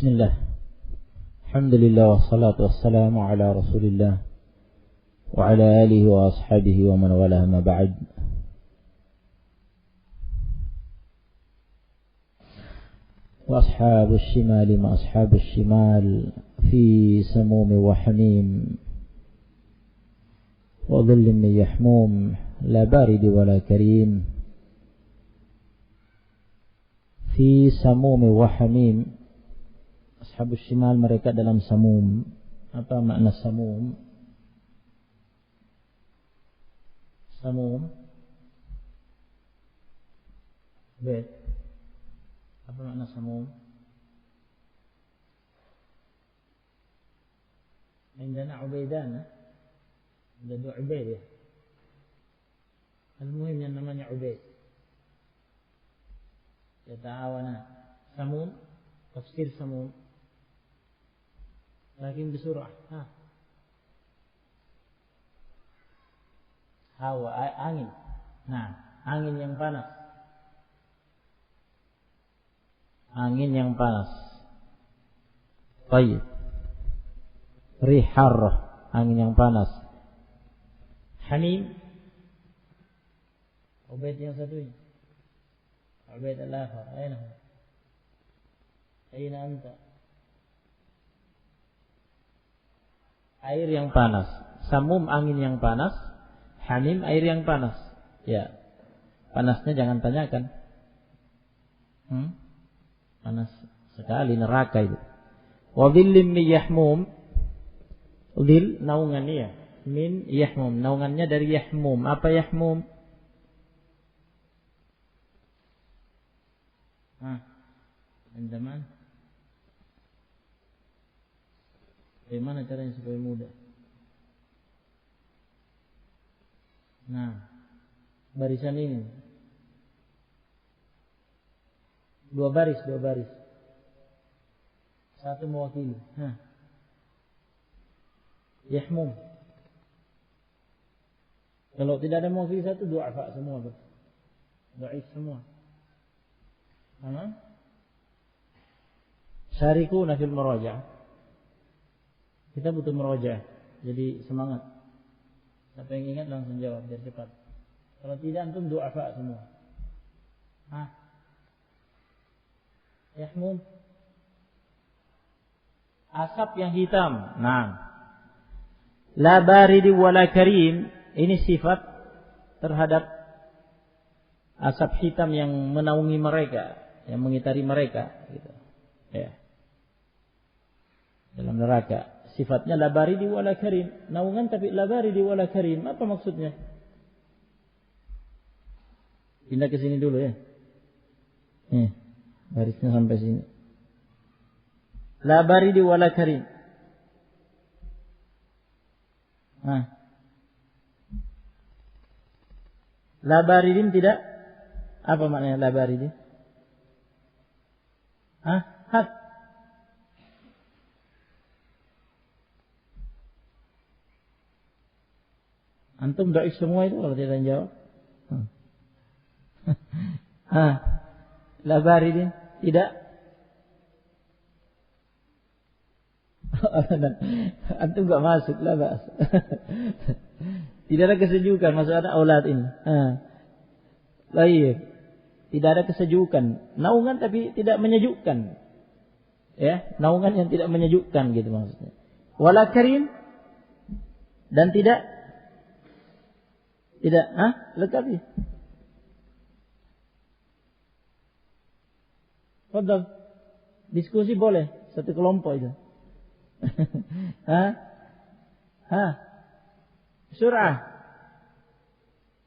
Bismillah. Alhamdulillah wassalatu wassalamu ala Rasulillah wa ala alihi wa ashabihi wa man walaha ma ba'd. Wa ashabus shimal ma ashabus shimal fi samum wa hamim wa dhillin min yahmum la barid wa la karim. Fi samum wa hamim. Ashabus shimal, mereka dalam samum. Apa makna samum? Samum Bet. Apa makna samum? Indana Ubaidan. Ada dua Ubaid ya. Al-muhim yang namanya Ubaid. Yata'awana. Samum, tafsir samum. Lakin bisurah. Hawa, angin. Nah, angin yang panas. Angin yang panas. Baik. Rihar, angin yang panas. Hamim. Ubaid yang satunya. Ubaid al-akhar. Aina huwa? Aina anta? Air yang panas. Samum, angin yang panas. Hamim, air yang panas. Ya. Panasnya jangan tanyakan. Panas sekali neraka itu. Wa dhillim min yahmum. Dhil naungannya ya. Min yahmum. Naungannya dari yahmum. Apa yahmum? Andaman. Bagaimana caranya supaya mudah? Nah, barisan ini. Dua baris. Satu mewakili. Yahmum. Kalau tidak ada mewakili satu, du'afa semua. Dhaif semua. Syarikuna fil murajaah. Kita butuh merajaah. Jadi semangat. Siapa yang ingat langsung jawab biar cepat. Kalau tidak antum du'afa semua. Yahmum. Asap yang hitam. Nah. La baridi wala karim. Ini sifat terhadap asap hitam yang menaungi mereka, yang mengitari mereka gitu. Ya. Dalam neraka. Sifatnya la baridi wala karim. Naungan tapi la baridi wala karim. Apa maksudnya? Pindah ke sini dulu ya. Barisnya sampai sini. La baridi wala karim. La baridin tidak. Apa maknanya la baridin? Hat. Antum dhaif semua itu kalau tidak jawab. La baridin tidak. Antum enggak masuk la bas. Tidak ada kesejukan masuk ada aulad ini. Baik. Tidak ada kesejukan. Naungan tapi tidak menyejukkan. Ya, naungan yang tidak menyejukkan gitu maksudnya. Wala karim dan tidak lengkapi. Fadhal. Diskusi boleh satu kelompok itu. Surah.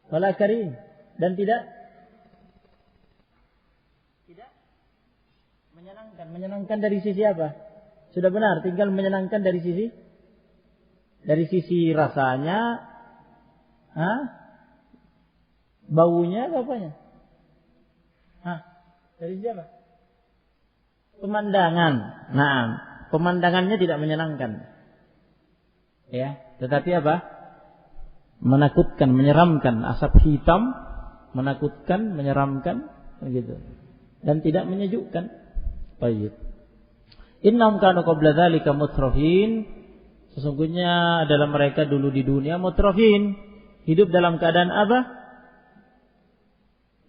Wala karim dan tidak menyenangkan. Menyenangkan dari sisi apa? Sudah benar, tinggal menyenangkan dari sisi rasanya, baunya apa apanya? Dari siapa? Pemandangan. Nah, pemandangannya tidak menyenangkan. Ya, tetapi apa? Menakutkan, menyeramkan. Asap hitam menakutkan, menyeramkan, begitu. Dan tidak menyejukkan. Baik. Innahum kanu qabla dzalika mutrafin. Sesungguhnya adalah mereka dulu di dunia mutrafin. Hidup dalam keadaan apa?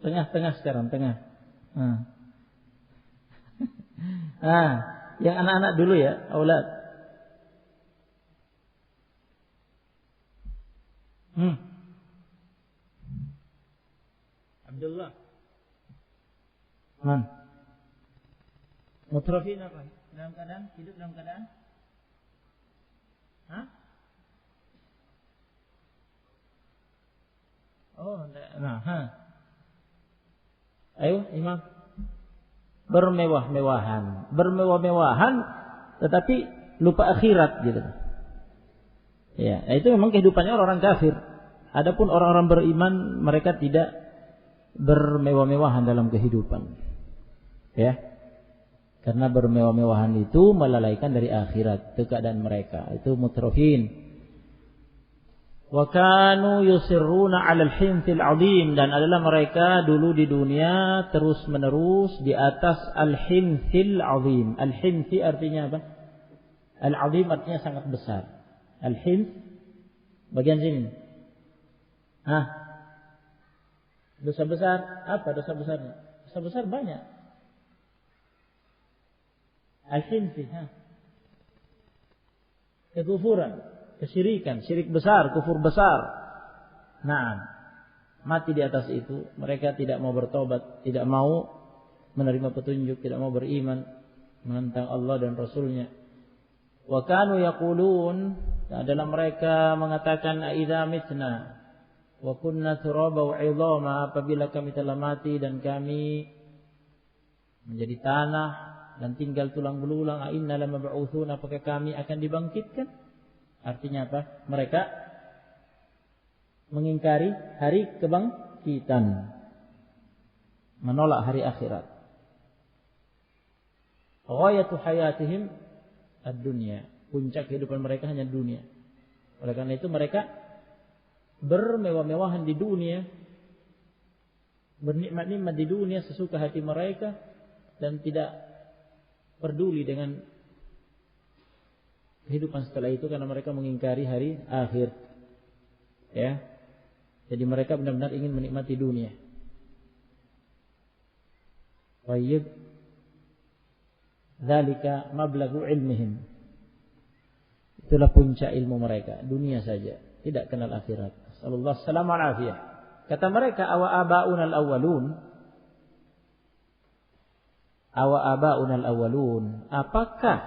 Tengah-tengah sekarang, tengah. Yang anak-anak dulu ya, aulad. Abdullah. Mutrafin apa? Dalam keadaan hidup dalam keadaan? Ayo, Imam. Bermewah-mewahan, tetapi lupa akhirat gitu. Ya, itu memang kehidupannya orang kafir. Adapun orang-orang beriman, mereka tidak bermewah-mewahan dalam kehidupan. Ya. Karena bermewah-mewahan itu melalaikan dari akhirat, itu keadaan mereka. Itu mutrafin. Wa kanu yusirruna 'alal hinthil 'azim, dan adalah mereka dulu di dunia terus-menerus di atas al-hinthil 'azim. Al-hinthi artinya apa? Al-'azim artinya sangat besar. Al-hinth bagian sini. Dosa besar, apa dosa besarnya? Dosa besar banyak. Al-hinthi, kekufuran, kesyirikan, syirik besar, kufur besar. Mati di atas itu. Mereka tidak mau bertobat, tidak mau menerima petunjuk, tidak mau beriman, menentang Allah dan Rasulnya. Wa kanu yaqulun, adalah mereka mengatakan, aidza mitna wa kunna turaba wa 'idhama, apabila kami telah mati dan kami menjadi tanah dan tinggal tulang belulang, a inna lamab'utsuna, apakah kami akan dibangkitkan? Artinya apa? Mereka mengingkari hari kebangkitan, menolak hari akhirat. Ghayatu hayatihim ad-dunya, puncak kehidupan mereka hanya dunia. Oleh karena itu mereka bermewah-mewahan di dunia, bernikmat-nikmat di dunia sesuka hati mereka, dan tidak peduli dengan kehidupan setelah itu, karena mereka mengingkari hari akhir. Ya. Jadi mereka benar-benar ingin menikmati dunia. Tayyib. Dzalika mablaghu ilmihim. Itulah puncak ilmu mereka, dunia saja, tidak kenal akhirat. Sallallahu alaihi wasallam. Kata mereka, awa abaunal awwalun. Apakah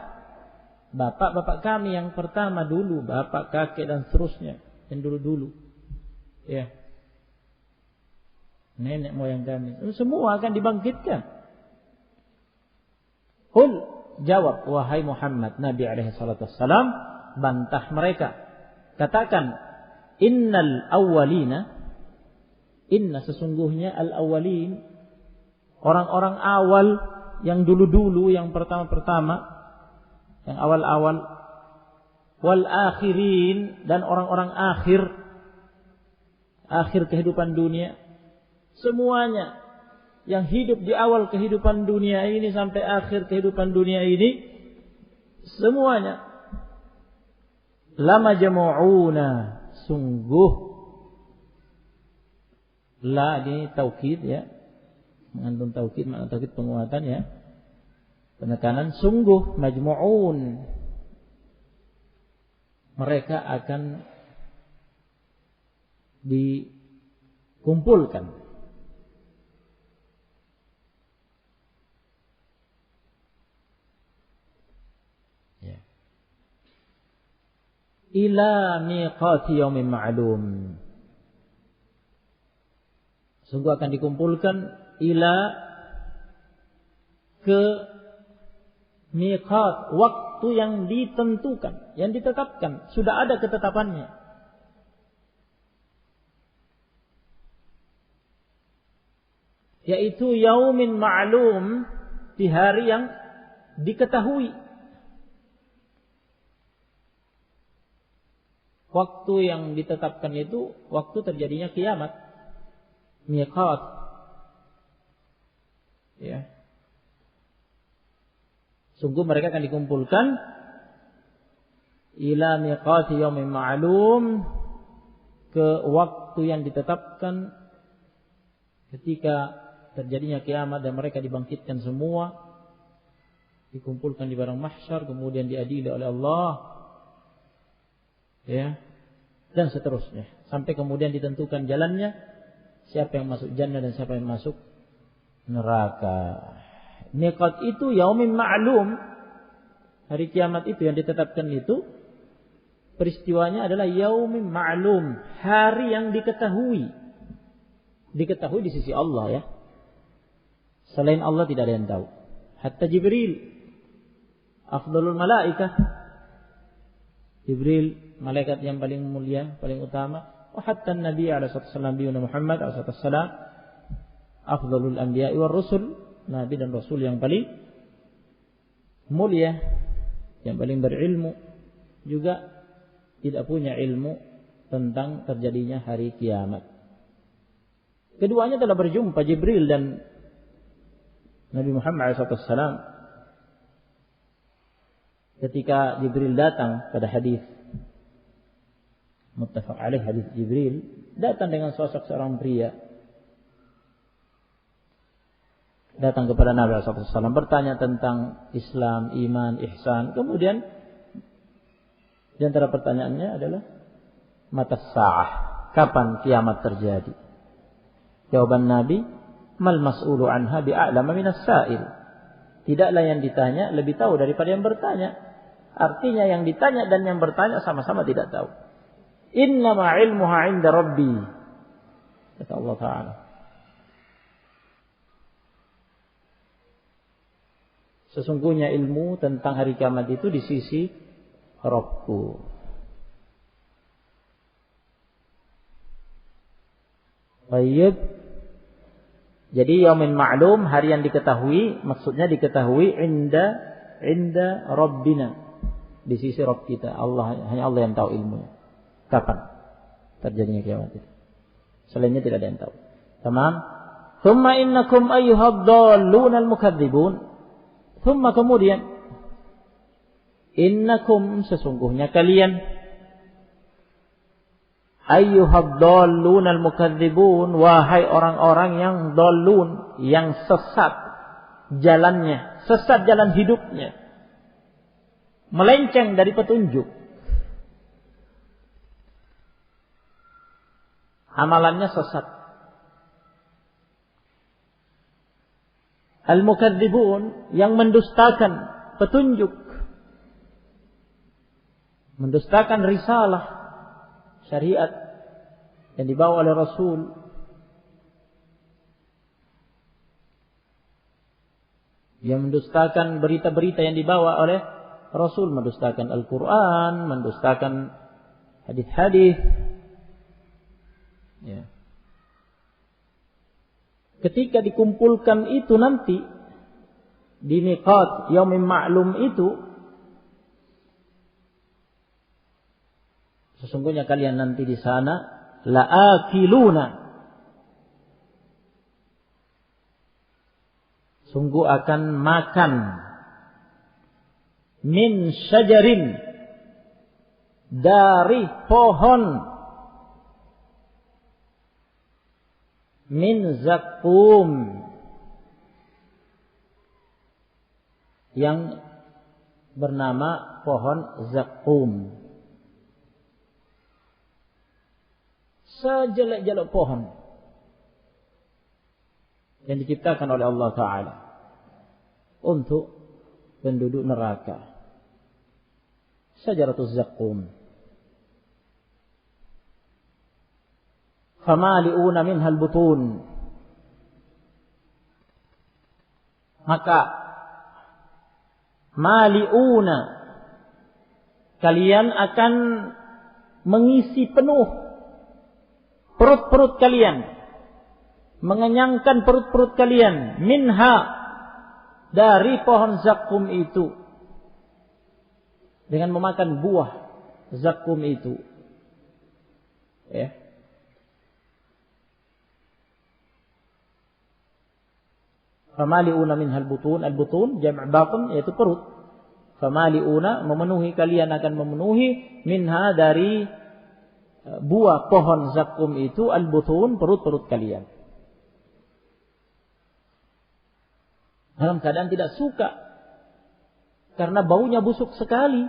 bapak-bapak kami yang pertama dulu, bapak, kakek dan seterusnya, yang dulu-dulu, ya, nenek moyang kami, semua akan dibangkitkan. Qul, jawab wahai Muhammad, Nabi alaihi salatu wassalam, bantah mereka, katakan, innal awwalina, inna sesungguhnya al-awwalin, orang-orang awal, yang dulu-dulu, yang pertama-pertama, yang awal-awal, wal akhirin, dan orang-orang akhir kehidupan dunia, semuanya yang hidup di awal kehidupan dunia ini sampai akhir kehidupan dunia ini, semuanya lama jama'una, sungguh, la ini taukid ya, mengandung taukid, makna taukid penguatan ya, penekanan, sungguh, majmu'un, mereka akan dikumpulkan ya, ila miqati yaumin ma'lum, sungguh akan dikumpulkan ila, ke miqat, waktu yang ditentukan, yang ditetapkan, sudah ada ketetapannya. Yaitu yaumin ma'lum, di hari yang diketahui. Waktu yang ditetapkan itu waktu terjadinya kiamat. Miqat. Ya. Sungguh mereka akan dikumpulkan ila miqati yaumin ma'lum, ke waktu yang ditetapkan ketika terjadinya kiamat dan mereka dibangkitkan semua, dikumpulkan di padang mahsyar, kemudian diadili oleh Allah, ya, dan seterusnya sampai kemudian ditentukan jalannya, siapa yang masuk jannah dan siapa yang masuk neraka. Miqat itu yaumin ma'lum, hari kiamat itu yang ditetapkan itu, peristiwanya adalah yaumin ma'lum, hari yang diketahui di sisi Allah, ya. Selain Allah tidak ada yang tahu. Hatta Jibril, afdalul malaikah, Jibril malaikat yang paling mulia, paling utama, wa hatta Nabi alaihi wasallam Muhammad alaihi wasallam afdalul anbiya'i war rusul, nabi dan rasul yang paling mulia, yang paling berilmu, juga tidak punya ilmu tentang terjadinya hari kiamat. Keduanya telah berjumpa, Jibril dan Nabi Muhammad SAW. Ketika Jibril datang, pada hadis muttafaq alaih, hadis Jibril datang dengan sosok seorang pria, datang kepada Nabi SAW, bertanya tentang Islam, iman, ihsan. Kemudian di antara pertanyaannya adalah mata sa'ah, kapan kiamat terjadi? Jawaban Nabi, mal mas'ulu anha bi'a'lama minas sa'il. Tidaklah yang ditanya lebih tahu daripada yang bertanya. Artinya yang ditanya dan yang bertanya sama-sama tidak tahu. Innama ilmuha 'inda rabbi, kata Allah Ta'ala. Sesungguhnya ilmu tentang hari kiamat itu di sisi Rabbku. Baik. Jadi yaumin ma'lum, hari yang diketahui, maksudnya diketahui inda Rabbina, di sisi Rabb kita. Allah, hanya Allah yang tahu ilmunya. Kapan terjadinya kiamat itu? Selainnya tidak ada yang tahu. Tamam. Thumma innakum ayyuhad dallun al-mukadzibun. Thumma, kemudian, innakum, sesungguhnya kalian, ayyuhad dallun al-mukadzibun, wahai orang-orang yang dallun, yang sesat jalannya, sesat jalan hidupnya, melenceng dari petunjuk, amalannya sesat. Al-mukadzibun, yang mendustakan petunjuk, mendustakan risalah syariat yang dibawa oleh Rasul. Yang mendustakan berita-berita yang dibawa oleh Rasul, mendustakan Al-Quran, mendustakan hadis-hadis. Ya. Ketika dikumpulkan itu nanti di miqat yaumin ma'lum itu, sesungguhnya kalian nanti di sana la'akiluna, sungguh akan makan, min syajarin, dari pohon, min zakum, yang bernama pohon zakum. Sejelek-jelek pohon yang diciptakan oleh Allah Ta'ala untuk penduduk neraka. Syajaratuz zakum. Famali'una minhal butun. Maka mali'una, kalian akan mengisi penuh perut-perut kalian, mengenyangkan perut-perut kalian, minha, dari pohon zakum itu, dengan memakan buah zakum itu. Ya. famali'una minhal butun, al-butun jam' batn yaitu perut. Famali'una memenuhi, kalian akan memenuhi minha dari buah pohon zakum itu al-butun, perut-perut kalian. Dalam keadaan tidak suka karena baunya busuk sekali.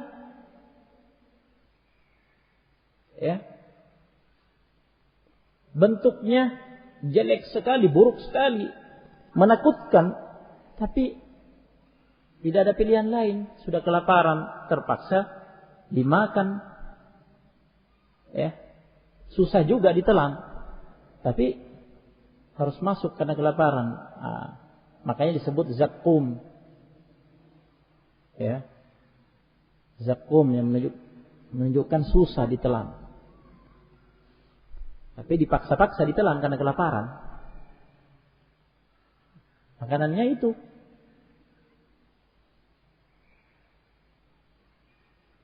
Ya. Bentuknya jelek sekali, buruk sekali, menakutkan, tapi tidak ada pilihan lain, sudah kelaparan, terpaksa dimakan. Ya. Susah juga ditelan, tapi harus masuk karena kelaparan. Makanya disebut zakum. Ya. Zakum yang menunjukkan susah ditelan. Tapi dipaksa-paksa ditelan karena kelaparan. Makanannya itu.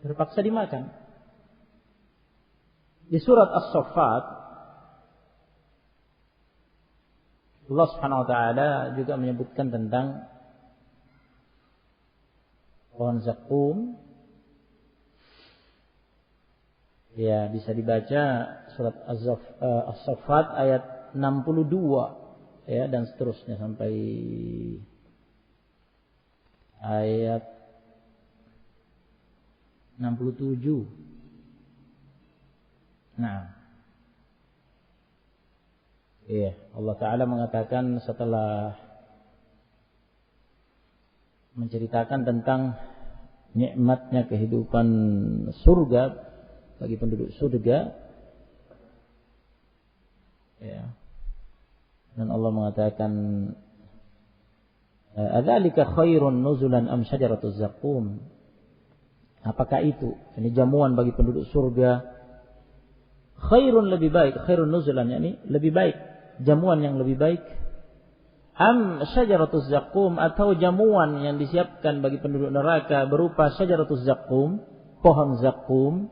Terpaksa dimakan. Di surat As-Saffat, Allah Subhanahu wa taala juga menyebutkan tentang pohon zakum. Ya, bisa dibaca surat As-Saffat ayat 62 ya dan seterusnya sampai ayat 67. Nah. Iya, Allah Ta'ala mengatakan setelah menceritakan tentang nikmatnya kehidupan surga bagi penduduk surga, ya. Dan Allah mengatakan, "Adzalika khairun nuzulan am syajaratuz zakum?" Apakah itu? Ini jamuan bagi penduduk surga. Khairun lebih baik, khairun nuzulan yakni lebih baik, jamuan yang lebih baik. Am syajaratuz zakum, atau jamuan yang disiapkan bagi penduduk neraka berupa syajaratuz zakum, pohon zakum.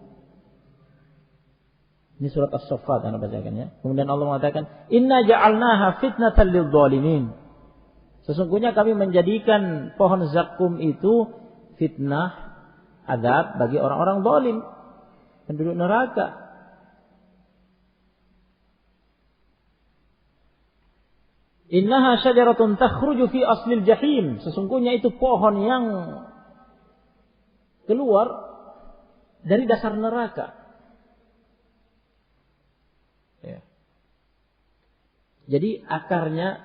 Ini surat As-Saffat Anda bacakan ya. Kemudian Allah mengatakan, "Inna ja'alnaha fitnatan lidh-dhalimin." Sesungguhnya kami menjadikan pohon zakum itu fitnah, azab bagi orang-orang zalim, penduduk neraka. Innaha syajaratun takhruju fi aslil jahim. Sesungguhnya itu pohon yang keluar dari dasar neraka. Ya. Jadi akarnya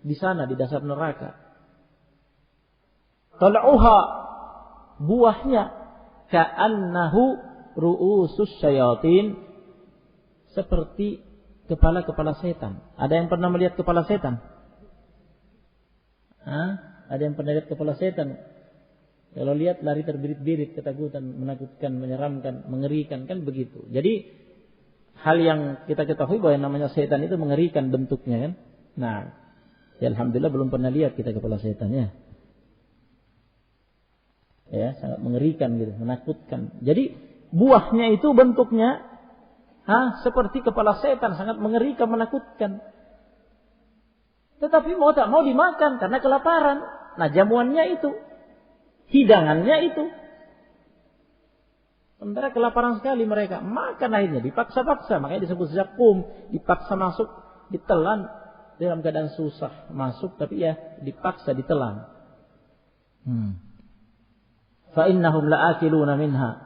di sana di dasar neraka. Tal'uha, buahnya ka'annahu ru'usus syayatin, seperti kepala-kepala setan. Ada yang pernah melihat kepala setan? Ada yang pernah lihat kepala setan? Kalau lihat lari terbirit-birit, ketakutan, menakutkan, menyeramkan, mengerikan, kan begitu. Jadi hal yang kita ketahui bahwa yang namanya setan itu mengerikan bentuknya kan. Nah, ya alhamdulillah belum pernah lihat kita kepala setan ya. Ya, sangat mengerikan gitu, menakutkan. Jadi buahnya itu bentuknya seperti kepala setan, sangat mengerikan, menakutkan. Tetapi mau tak mau dimakan karena kelaparan. Nah, jamuannya itu, hidangannya itu. Sementara kelaparan sekali mereka, makan akhirnya dipaksa-paksa, makanya disebut zakum, dipaksa masuk, ditelan dalam keadaan susah masuk, tapi ya dipaksa ditelan. Fa innahum la'akiluna minha,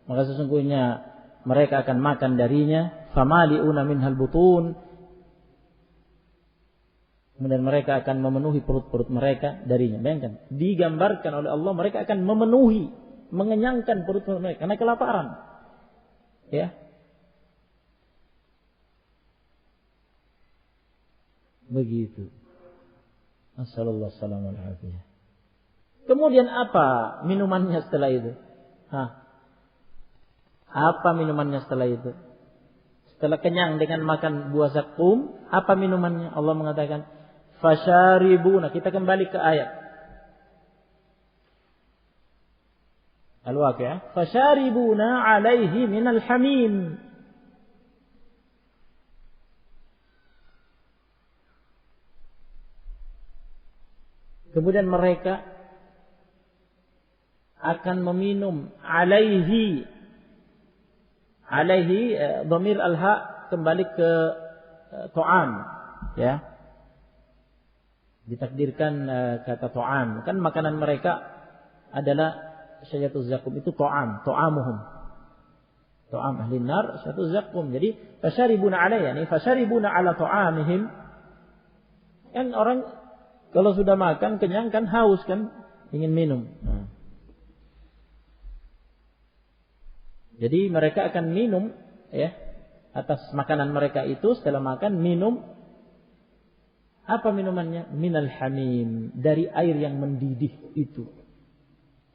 maka sesungguhnya mereka akan makan darinya. Famali'una minhal butun, kemudian mereka akan memenuhi perut-perut mereka darinya. Bayangkan, digambarkan oleh Allah mereka akan memenuhi, mengenyangkan perut-perut mereka karena kelaparan. Ya. Begitu. Assallallahu alaihi wasallam. Kemudian apa minumannya setelah itu? Apa minumannya setelah itu? Setelah kenyang dengan makan buah zakum, apa minumannya? Allah mengatakan, "Fasyaribuna." Kita kembali ke ayat Al-Waqi'ah. "Fasyaribuna 'alaihi minal hamim." Kemudian mereka akan meminum alaihi dhamir al-ha kembali ke ta'am, ya. Ditakdirkan kata ta'am. Kan makanan mereka adalah syajatul zakum, itu ta'amuhum. Ta'am ahli nar syajatul zakum. Jadi fasharibuna alaihi, yani fasharibuna ala ta'amihim. Kan orang kalau sudah makan kenyang kan haus kan, ingin minum. Nah. Jadi mereka akan minum, ya, atas makanan mereka itu. Setelah makan minum. Apa minumannya? Minal hamim, dari air yang mendidih itu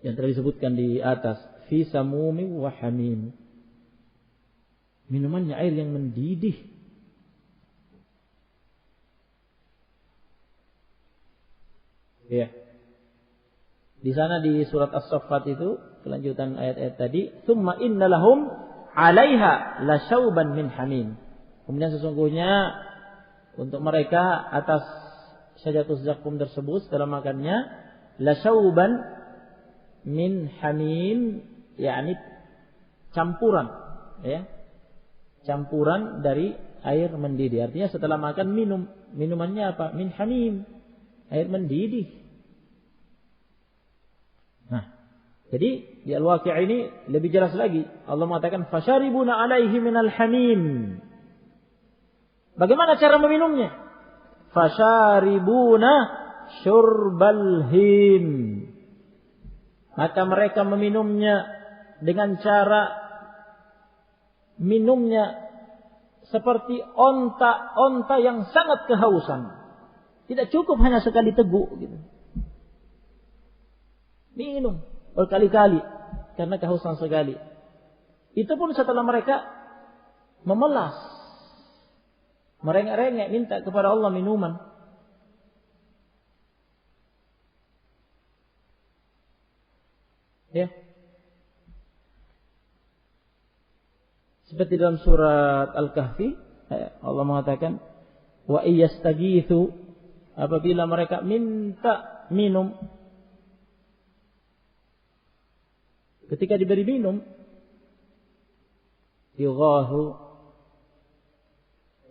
yang telah disebutkan di atas, fi samumi wa hamim. Minumannya air yang mendidih. Ya. Di sana di surat As-Saffat itu kelanjutan ayat-ayat tadi, "Tsumma innalahum 'alaiha lasyauban min hamim." Kemudian sesungguhnya untuk mereka atas syajatus zakum tersebut setelah makannya lasyauban min hamim, yakni campuran, ya. Campuran dari air mendidih. Artinya setelah makan minum. Minumannya apa? Min hamim, air mendidih. Nah, jadi di Al-Waqi' ini lebih jelas lagi. Allah mengatakan fasharibuna alaihi minal hamim. Bagaimana cara meminumnya? Fasharibuna syurbal him. Maka mereka meminumnya dengan cara minumnya seperti onta yang sangat kehausan. Tidak cukup hanya sekali teguk gitu. Minum berkali-kali karena kehausan sekali. Itu pun setelah mereka memelas, merengek-rengek minta kepada Allah minuman. Ya. Seperti dalam surat Al-Kahfi, Allah mengatakan, wa iyastagithu, apabila mereka minta minum, ketika diberi minum, yughathu,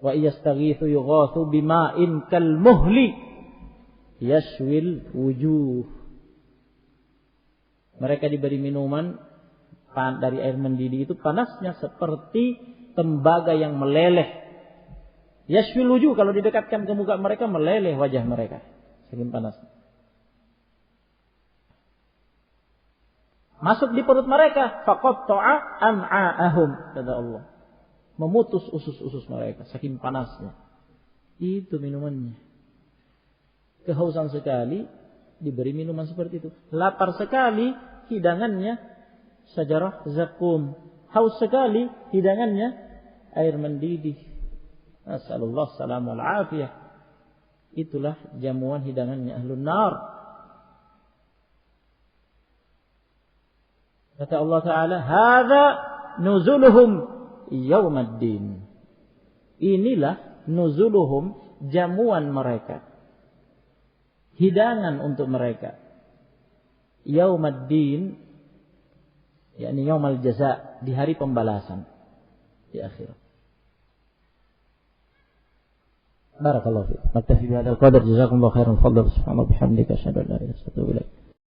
wa iyastagithu yughathu bima'in kal muhli yashwil wujuh. Mereka diberi minuman dari air mendidih itu panasnya seperti tembaga yang meleleh. Yashwil wujuh, kalau didekatkan ke muka mereka meleleh wajah mereka. Saking panasnya. Masuk di perut mereka, faqatta'a am'a'ahum, kata Allah. Memutus usus-usus mereka saking panasnya. Itu minumannya. Kehausan sekali diberi minuman seperti itu. Lapar sekali hidangannya sajarah zakum. Haus sekali hidangannya air mendidih. Nasallallahu salamul afiyah. Itulah jamuan hidangannya ahlun nar. Kata Allah Ta'ala, hadza nuzuluhum yaumaddin. Inilah nuzuluhum, jamuan mereka, hidangan untuk mereka. Yaumaddin, yakni yaumal jaza, di hari pembalasan, di akhirat. Barakallahu fiik. Naktafi bihadzal qadar. Jazakumullahu khairan. Fadhal subhanallahi wa bihamdihi, asyhadu an la ilaha illa anta, astaghfiruka wa atubu ilaik.